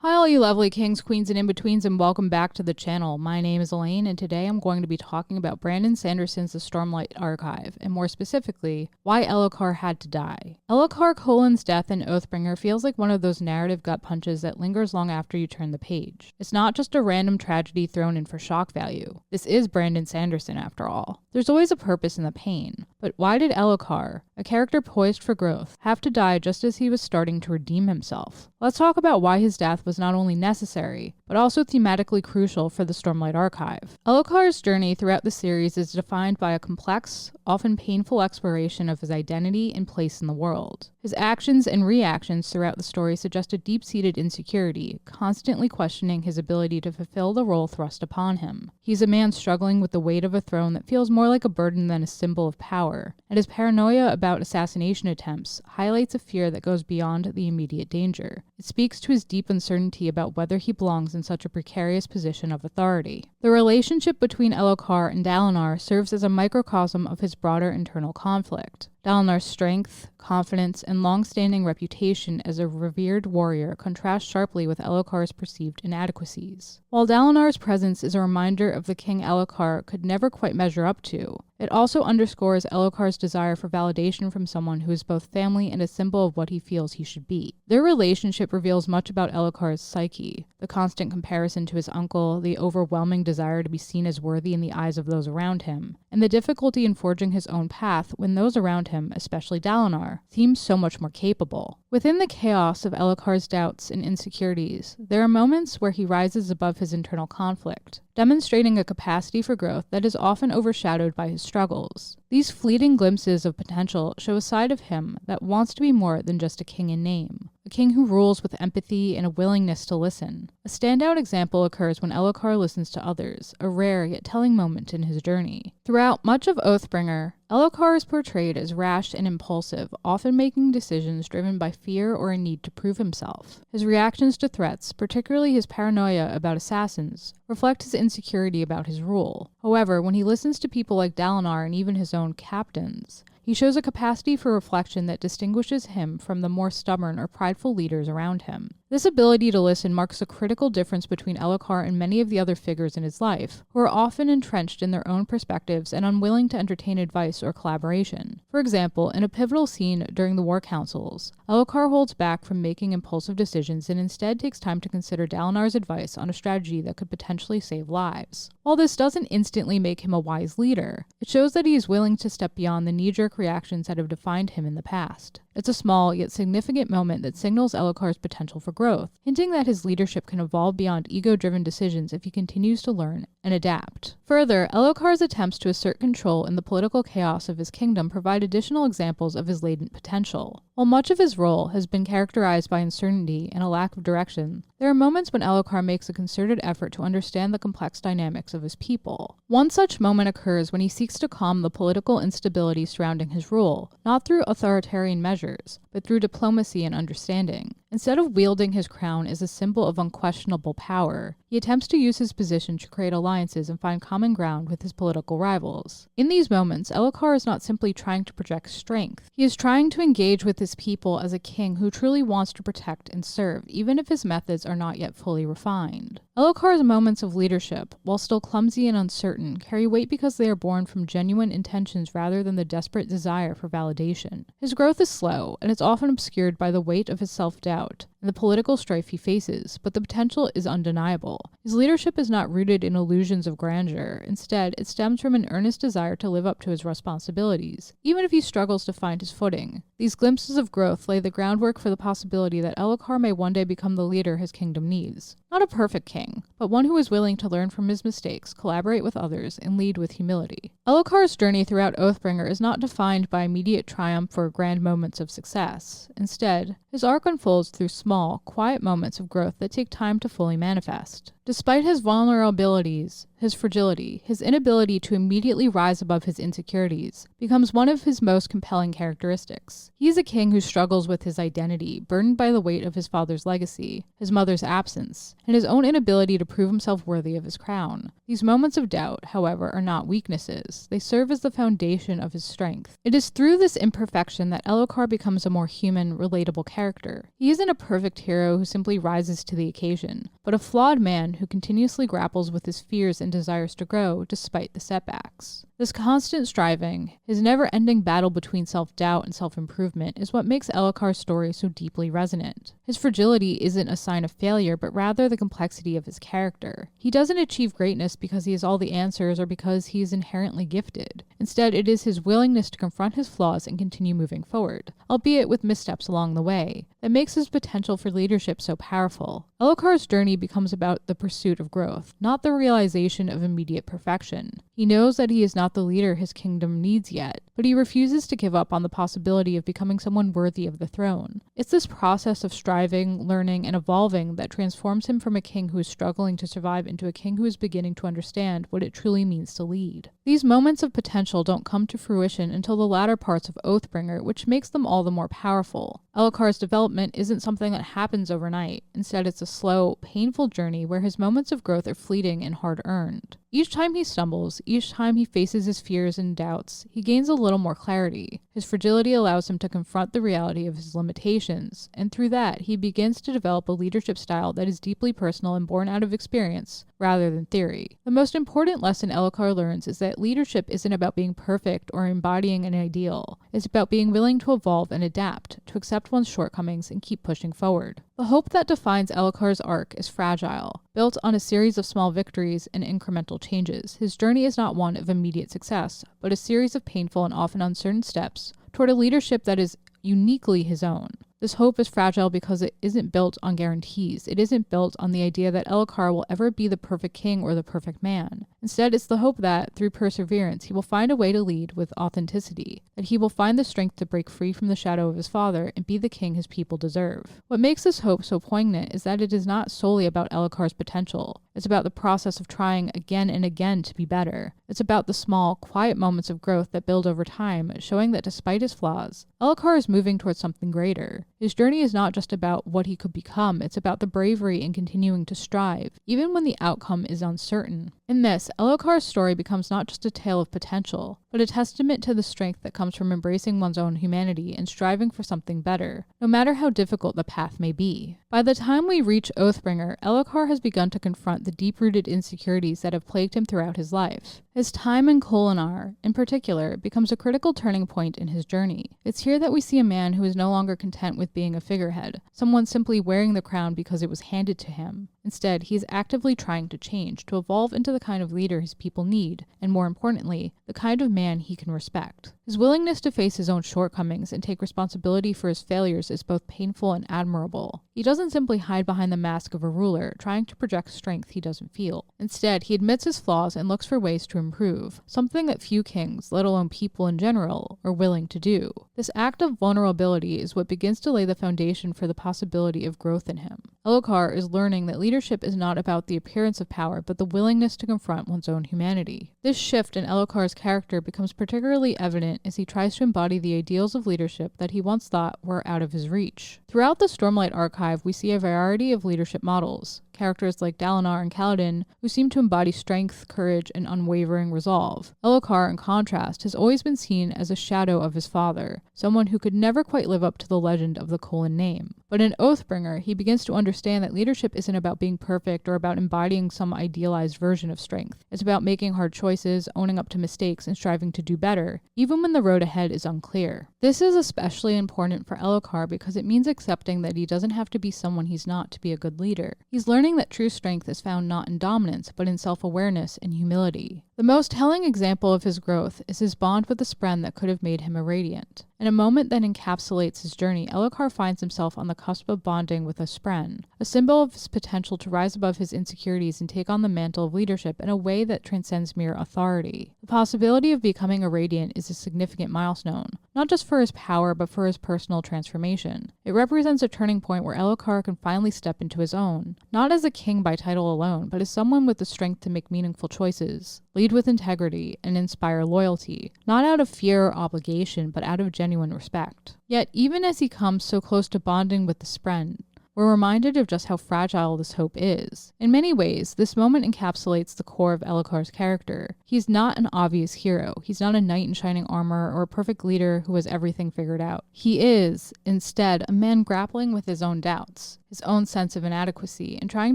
Hi all you lovely kings, queens, and in-betweens, and welcome back to the channel. My name is Elaine, and today I'm going to be talking about Brandon Sanderson's The Stormlight Archive, and more specifically, why Elhokar had to die. Elhokar Kholin's death in Oathbringer feels like one of those narrative gut punches that lingers long after you turn the page. It's not just a random tragedy thrown in for shock value. This is Brandon Sanderson after all. There's always a purpose in the pain. But why did Elhokar, a character poised for growth, have to die just as he was starting to redeem himself? Let's talk about why his death was not only necessary, but also thematically crucial for the Stormlight Archive. Elhokar's journey throughout the series is defined by a complex, often painful exploration of his identity and place in the world. His actions and reactions throughout the story suggest a deep-seated insecurity, constantly questioning his ability to fulfill the role thrust upon him. He's a man struggling with the weight of a throne that feels more like a burden than a symbol of power, and his paranoia about assassination attempts highlights a fear that goes beyond the immediate danger. It speaks to his deep uncertainty about whether he belongs in such a precarious position of authority. The relationship between Elhokar and Dalinar serves as a microcosm of his broader internal conflict. Dalinar's strength, confidence, and long-standing reputation as a revered warrior contrast sharply with Elhokar's perceived inadequacies. While Dalinar's presence is a reminder of the king Elhokar could never quite measure up to, it also underscores Elhokar's desire for validation from someone who is both family and a symbol of what he feels he should be. Their relationship reveals much about Elhokar's psyche, the constant comparison to his uncle, the overwhelming desire to be seen as worthy in the eyes of those around him, and the difficulty in forging his own path when those around him, especially Dalinar, seem so much more capable. Within the chaos of Elhokar's doubts and insecurities, there are moments where he rises above his internal conflict, demonstrating a capacity for growth that is often overshadowed by his struggles. These fleeting glimpses of potential show a side of him that wants to be more than just a king in name, a king who rules with empathy and a willingness to listen. A standout example occurs when Elhokar listens to others, a rare yet telling moment in his journey. Throughout much of Oathbringer, Elhokar is portrayed as rash and impulsive, often making decisions driven by fear or a need to prove himself. His reactions to threats, particularly his paranoia about assassins, reflect his insecurity about his rule. However, when he listens to people like Dalinar and even his own captains, he shows a capacity for reflection that distinguishes him from the more stubborn or prideful leaders around him. This ability to listen marks a critical difference between Elhokar and many of the other figures in his life, who are often entrenched in their own perspectives and unwilling to entertain advice or collaboration. For example, in a pivotal scene during the War Councils, Elhokar holds back from making impulsive decisions and instead takes time to consider Dalinar's advice on a strategy that could potentially save lives. While this doesn't instantly make him a wise leader, it shows that he is willing to step beyond the knee-jerk reactions that have defined him in the past. It's a small yet significant moment that signals Elhokar's potential for growth, hinting that his leadership can evolve beyond ego-driven decisions if he continues to learn and adapt. Further, Elhokar's attempts to assert control in the political chaos of his kingdom provide additional examples of his latent potential. While much of his role has been characterized by uncertainty and a lack of direction, there are moments when Elhokar makes a concerted effort to understand the complex dynamics of his people. One such moment occurs when he seeks to calm the political instability surrounding his rule, not through authoritarian measures, but through diplomacy and understanding. Instead of wielding his crown as a symbol of unquestionable power, he attempts to use his position to create alliances and find common ground with his political rivals. In these moments, Elhokar is not simply trying to project strength. He is trying to engage with his people as a king who truly wants to protect and serve, even if his methods are not yet fully refined. Elhokar's moments of leadership, while still clumsy and uncertain, carry weight because they are born from genuine intentions rather than the desperate desire for validation. His growth is slow, and it's often obscured by the weight of his self-doubt and the political strife he faces, but the potential is undeniable. His leadership is not rooted in illusions of grandeur. Instead, it stems from an earnest desire to live up to his responsibilities, even if he struggles to find his footing. These glimpses of growth lay the groundwork for the possibility that Elhokar may one day become the leader his kingdom needs. Not a perfect king, but one who is willing to learn from his mistakes, collaborate with others, and lead with humility. Elhokar's journey throughout Oathbringer is not defined by immediate triumph or grand moments of success. Instead, his arc unfolds through small, quiet moments of growth that take time to fully manifest. Despite his vulnerabilities, his fragility, his inability to immediately rise above his insecurities becomes one of his most compelling characteristics. He is a king who struggles with his identity, burdened by the weight of his father's legacy, his mother's absence, and his own inability to prove himself worthy of his crown. These moments of doubt, however, are not weaknesses. They serve as the foundation of his strength. It is through this imperfection that Elhokar becomes a more human, relatable character. He isn't a perfect hero who simply rises to the occasion, but a flawed man who continuously grapples with his fears and desires to grow despite the setbacks. This constant striving, his never-ending battle between self-doubt and self-improvement, is what makes Elhokar's story so deeply resonant. His fragility isn't a sign of failure, but rather the complexity of his character. He doesn't achieve greatness because he has all the answers or because he is inherently gifted. Instead, it is his willingness to confront his flaws and continue moving forward, albeit with missteps along the way, that makes his potential for leadership so powerful. Elhokar's journey becomes about the pursuit of growth, not the realization of immediate perfection. He knows that he is not the leader his kingdom needs yet, but he refuses to give up on the possibility of becoming someone worthy of the throne. It's this process of striving, learning, and evolving that transforms him from a king who is struggling to survive into a king who is beginning to understand what it truly means to lead. These moments of potential don't come to fruition until the latter parts of Oathbringer, which makes them all the more powerful. Elhokar's development isn't something that happens overnight. Instead, it's a slow, painful journey where his moments of growth are fleeting and hard-earned. Each time he stumbles, each time he faces his fears and doubts, he gains a little more clarity. His fragility allows him to confront the reality of his limitations, and through that, he begins to develop a leadership style that is deeply personal and born out of experience, rather than theory. The most important lesson Elhokar learns is that leadership isn't about being perfect or embodying an ideal. It's about being willing to evolve and adapt, to accept one's shortcomings and keep pushing forward. The hope that defines Elhokar's arc is fragile. Built on a series of small victories and incremental changes, his journey is not one of immediate success, but a series of painful and often uncertain steps toward a leadership that is uniquely his own. This hope is fragile because it isn't built on guarantees. It isn't built on the idea that Elhokar will ever be the perfect king or the perfect man. Instead, it's the hope that, through perseverance, he will find a way to lead with authenticity, that he will find the strength to break free from the shadow of his father and be the king his people deserve. What makes this hope so poignant is that it is not solely about Elhokar's potential. It's about the process of trying again and again to be better. It's about the small, quiet moments of growth that build over time, showing that despite his flaws, Elhokar is moving towards something greater. His journey is not just about what he could become, it's about the bravery in continuing to strive, even when the outcome is uncertain. In this, Elhokar's story becomes not just a tale of potential, but a testament to the strength that comes from embracing one's own humanity and striving for something better, no matter how difficult the path may be. By the time we reach Oathbringer, Elhokar has begun to confront the deep-rooted insecurities that have plagued him throughout his life. His time in Kholinar, in particular, becomes a critical turning point in his journey. It's here that we see a man who is no longer content with being a figurehead, someone simply wearing the crown because it was handed to him. Instead, he is actively trying to change, to evolve into the kind of leader his people need, and more importantly, the kind of man he can respect. His willingness to face his own shortcomings and take responsibility for his failures is both painful and admirable. He doesn't simply hide behind the mask of a ruler, trying to project strength he doesn't feel. Instead, he admits his flaws and looks for ways to improve, something that few kings, let alone people in general, are willing to do. This act of vulnerability is what begins to lay the foundation for the possibility of growth in him. Elhokar is learning that leadership is not about the appearance of power, but the willingness to confront one's own humanity. This shift in Elhokar's character becomes particularly evident as he tries to embody the ideals of leadership that he once thought were out of his reach. Throughout the Stormlight Archive, we see a variety of leadership models. Characters like Dalinar and Kaladin, who seem to embody strength, courage, and unwavering resolve. Elhokar, in contrast, has always been seen as a shadow of his father, someone who could never quite live up to the legend of the Kholin name. But in Oathbringer, he begins to understand that leadership isn't about being perfect or about embodying some idealized version of strength. It's about making hard choices, owning up to mistakes, and striving to do better, even when the road ahead is unclear. This is especially important for Elhokar because it means accepting that he doesn't have to be someone he's not to be a good leader. He's learning that true strength is found not in dominance, but in self-awareness and humility. The most telling example of his growth is his bond with the spren that could have made him a radiant. In a moment that encapsulates his journey, Elhokar finds himself on the cusp of bonding with a spren, a symbol of his potential to rise above his insecurities and take on the mantle of leadership in a way that transcends mere authority. The possibility of becoming a radiant is a significant milestone, not just for his power, but for his personal transformation. It represents a turning point where Elhokar can finally step into his own, not as a king by title alone, but as someone with the strength to make meaningful choices, lead with integrity, and inspire loyalty, not out of fear or obligation, but out of genuine respect. Yet, even as he comes so close to bonding with the spren, we're reminded of just how fragile this hope is. In many ways, this moment encapsulates the core of Elhokar's character. He's not an obvious hero. He's not a knight in shining armor or a perfect leader who has everything figured out. He is, instead, a man grappling with his own doubts, his own sense of inadequacy, and trying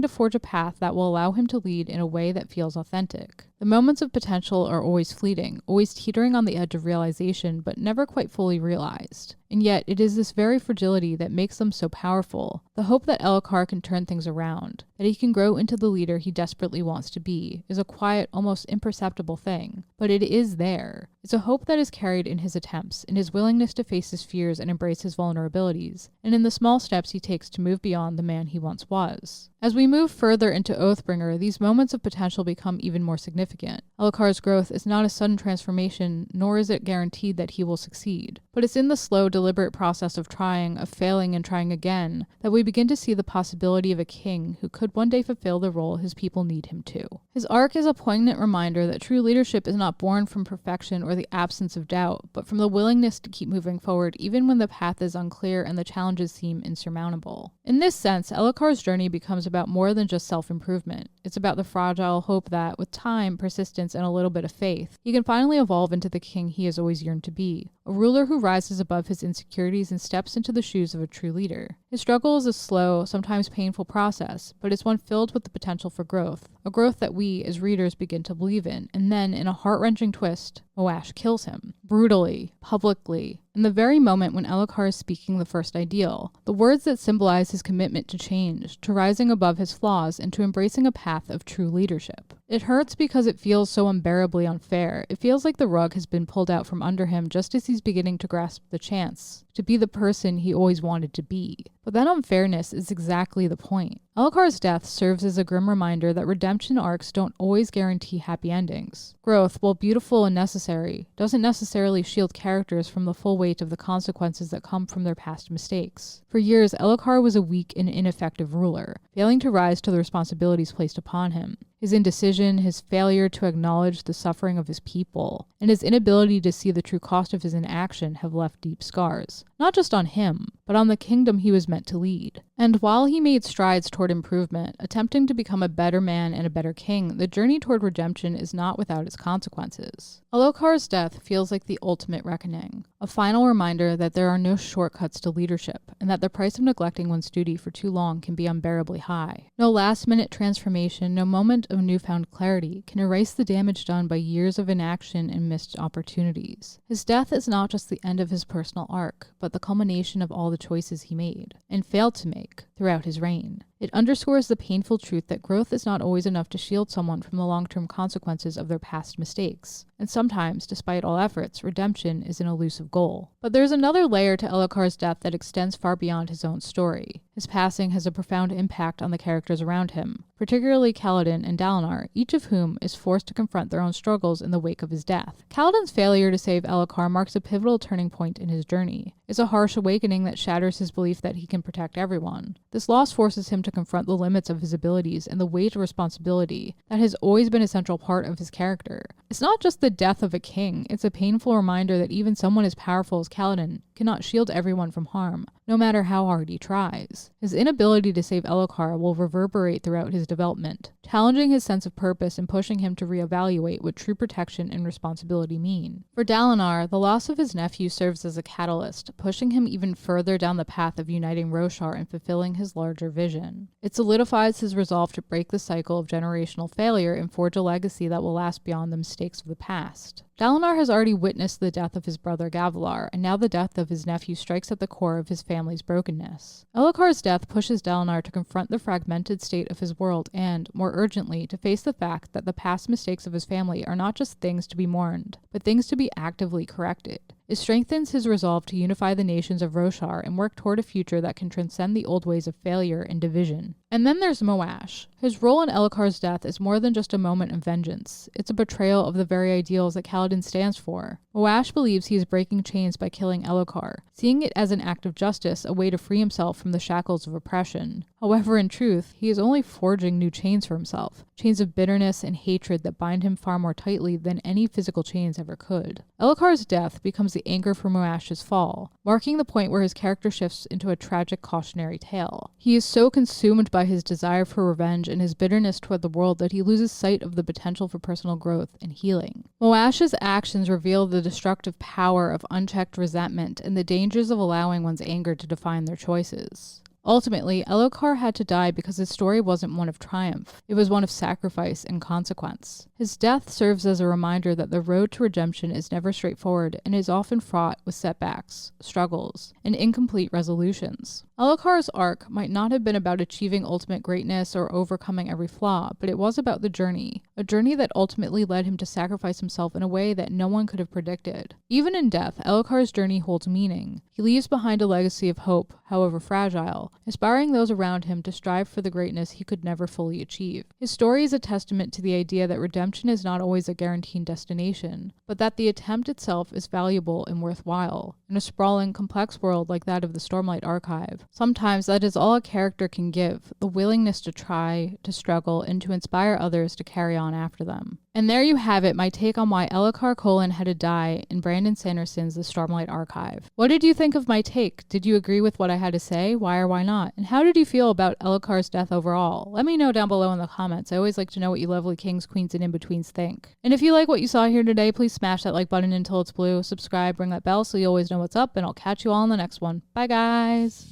to forge a path that will allow him to lead in a way that feels authentic. The moments of potential are always fleeting, always teetering on the edge of realization, but never quite fully realized. And yet, it is this very fragility that makes them so powerful. The hope that Elhokar can turn things around, that he can grow into the leader he desperately wants to be, is a quiet, almost imperceptible thing. But it is there. It's a hope that is carried in his attempts, in his willingness to face his fears and embrace his vulnerabilities, and in the small steps he takes to move beyond the man he once was. As we move further into Oathbringer, these moments of potential become even more significant. Elhokar's growth is not a sudden transformation, nor is it guaranteed that he will succeed. But it's in the slow, deliberate process of trying, of failing and trying again, that we begin to see the possibility of a king who could one day fulfill the role his people need him to. His arc is a poignant reminder that true leadership is not born from perfection or the absence of doubt, but from the willingness to keep moving forward even when the path is unclear and the challenges seem insurmountable. In this sense, Elhokar's journey becomes about more than just self-improvement. It's about the fragile hope that, with time, persistence, and a little bit of faith, he can finally evolve into the king he has always yearned to be, a ruler who rises above his insecurities and steps into the shoes of a true leader. His struggle is a slow, sometimes painful process, but it's one filled with the potential for growth, a growth that we, as readers, begin to believe in, and then, in a heart-wrenching twist, Moash kills him. Brutally, publicly, in the very moment when Elhokar is speaking the first ideal, the words that symbolize his commitment to change, to rising above his flaws, and to embracing a path of true leadership. It hurts because it feels so unbearably unfair. It feels like the rug has been pulled out from under him just as he's beginning to grasp the chance to be the person he always wanted to be. But that unfairness is exactly the point. Elhokar's death serves as a grim reminder that redemption arcs don't always guarantee happy endings. Growth, while beautiful and necessary, doesn't necessarily shield characters from the full weight of the consequences that come from their past mistakes. For years, Elhokar was a weak and ineffective ruler, failing to rise to the responsibilities placed upon him. His indecision, his failure to acknowledge the suffering of his people, and his inability to see the true cost of his inaction have left deep scars, not just on him, but on the kingdom he was meant to lead. And while he made strides toward improvement, attempting to become a better man and a better king, the journey toward redemption is not without its consequences. Elhokar's death feels like the ultimate reckoning, a final reminder that there are no shortcuts to leadership, and that the price of neglecting one's duty for too long can be unbearably high. No last-minute transformation, no moment of newfound clarity can erase the damage done by years of inaction and missed opportunities. His death is not just the end of his personal arc, but the culmination of all the choices he made, and failed to make, throughout his reign. It underscores the painful truth that growth is not always enough to shield someone from the long-term consequences of their past mistakes. And sometimes, despite all efforts, redemption is an elusive goal. But there's another layer to Elhokar's death that extends far beyond his own story. His passing has a profound impact on the characters around him, particularly Kaladin and Dalinar, each of whom is forced to confront their own struggles in the wake of his death. Kaladin's failure to save Elhokar marks a pivotal turning point in his journey. It's a harsh awakening that shatters his belief that he can protect everyone. This loss forces him to confront the limits of his abilities and the weight of responsibility that has always been a central part of his character. It's not just the death of a king, it's a painful reminder that even someone as powerful as Kaladin cannot shield everyone from harm, no matter how hard he tries. His inability to save Elhokar will reverberate throughout his development, challenging his sense of purpose and pushing him to reevaluate what true protection and responsibility mean. For Dalinar, the loss of his nephew serves as a catalyst, pushing him even further down the path of uniting Roshar and fulfilling his larger vision. It solidifies his resolve to break the cycle of generational failure and forge a legacy that will last beyond the mistakes of the past. Dalinar has already witnessed the death of his brother Gavilar, and now the death of his nephew strikes at the core of his family's brokenness. Elhokar's death pushes Dalinar to confront the fragmented state of his world and, more urgently, to face the fact that the past mistakes of his family are not just things to be mourned, but things to be actively corrected. It strengthens his resolve to unify the nations of Roshar and work toward a future that can transcend the old ways of failure and division. And then there's Moash. His role in Elhokar's death is more than just a moment of vengeance. It's a betrayal of the very ideals that Kaladin stands for. Moash believes he is breaking chains by killing Elhokar, seeing it as an act of justice, a way to free himself from the shackles of oppression. However, in truth, he is only forging new chains for himself, chains of bitterness and hatred that bind him far more tightly than any physical chains ever could. Elhokar's death becomes the anchor for Moash's fall, marking the point where his character shifts into a tragic cautionary tale. He is so consumed by his desire for revenge and his bitterness toward the world that he loses sight of the potential for personal growth and healing. Moash's actions reveal the destructive power of unchecked resentment and the dangers of allowing one's anger to define their choices. Ultimately, Elhokar had to die because his story wasn't one of triumph. It was one of sacrifice and consequence. His death serves as a reminder that the road to redemption is never straightforward and is often fraught with setbacks, struggles, and incomplete resolutions. Elhokar's arc might not have been about achieving ultimate greatness or overcoming every flaw, but it was about the journey, a journey that ultimately led him to sacrifice himself in a way that no one could have predicted. Even in death, Elhokar's journey holds meaning. He leaves behind a legacy of hope, however fragile, inspiring those around him to strive for the greatness he could never fully achieve. His story is a testament to the idea that redemption is not always a guaranteed destination, but that the attempt itself is valuable and worthwhile. In a sprawling, complex world like that of the Stormlight Archive, sometimes that is all a character can give, the willingness to try, to struggle, and to inspire others to carry on after them. And there you have it, my take on why Elhokar Kholin had to die in Brandon Sanderson's The Stormlight Archive. What did you think of my take? Did you agree with what I had to say? Why or why not? And how did you feel about Elhokar's death overall? Let me know down below in the comments. I always like to know what you lovely kings, queens, and in-betweens think. And if you like what you saw here today, please smash that like button until it's blue. Subscribe, ring that bell so you always know what's up, and I'll catch you all in the next one. Bye, guys!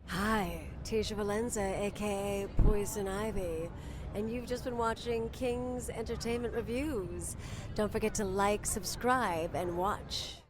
Hi, Tisha Valenza, aka Poison Ivy, and you've just been watching King's Entertainment Reviews. Don't forget to like, subscribe, and watch.